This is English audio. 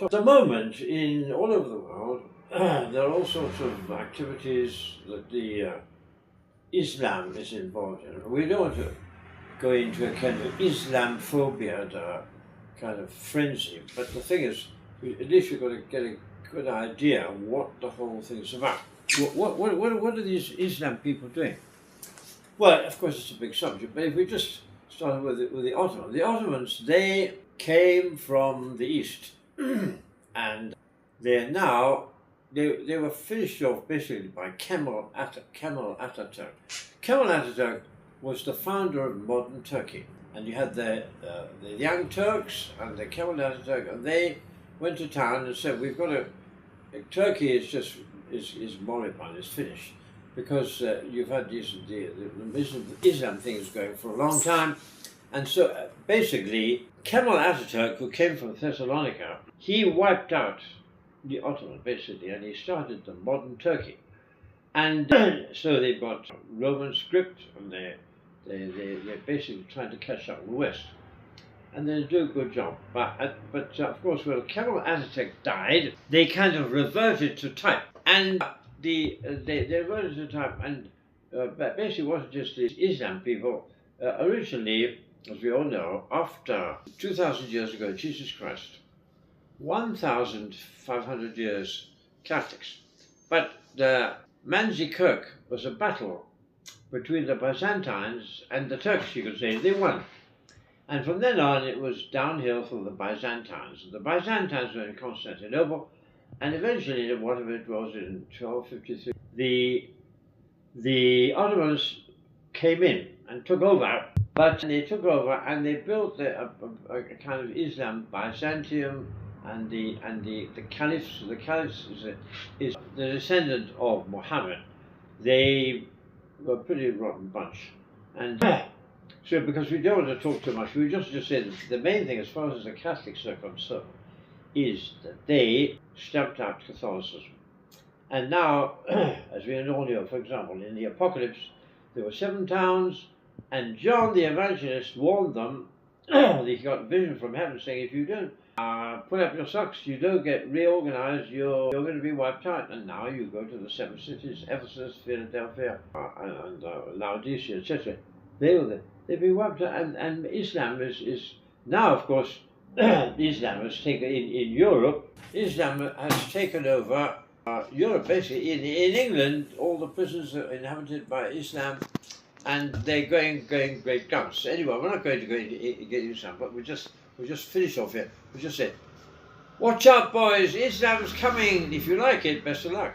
lot of. At the moment, in all over the world, there are all sorts of activities that the Islam is involved in. We don't want to go into a kind of Islamophobia, the kind of frenzy, but the thing is, at least you've got to get a good idea of what the whole thing's about. What are these Islam people doing? Well, of course, it's a big subject, but if we just started with the Ottomans. The Ottomans, they came from the East, and they're now, they were finished off basically by Kemal Atatürk. Kemal Atatürk was the founder of modern Turkey, and you had the Young Turks and the Kemal Atatürk, and they went to town and said, we've got to, Turkey is moribund, is finished, because you've had the Islam things going for a long time. And so basically, Kemal Atatürk, who came from Thessalonica, he wiped out the Ottomans basically, and he started the modern Turkey. And so they've got Roman script, and they're basically trying to catch up with the West. And they do a good job. But of course, when Kemal Atatürk died, they kind of reverted to type. And they reverted to type, and basically it wasn't just the Islam people. Originally, as we all know, after 2,000 years ago, Jesus Christ, 1,500 years Catholics. But the Manzi Kirk was a battle between the Byzantines and the Turks, you could say. They won. And from then on, it was downhill for the Byzantines. The Byzantines were in Constantinople, and eventually, whatever it was in 1253, the Ottomans came in and took over. But they took over and they built a kind of Islam, Byzantium, and the caliphs. The caliphs is the descendant of Muhammad. They were a pretty rotten bunch, and so because we don't want to talk too much, we just say that the main thing, as far as the Catholics are concerned, is that they stamped out Catholicism. And now, as we all know, for example, in the Apocalypse, there were 7 towns, and John the Evangelist warned them. He got a vision from heaven saying, if you don't put up your socks, you don't get reorganized, you're going to be wiped out. And now you go to the 7 cities, Ephesus, Philadelphia, and Laodicea, etc. They've been wiped out, and Islam is now, of course, Islam has taken, in Europe, Islam has taken over Europe, basically. In England, all the prisons are inhabited by Islam, and they're going great guns. Anyway, we're not going to go into Islam, but we'll just finish off here. We'll just say, watch out, boys, Islam's coming. If you like it, best of luck.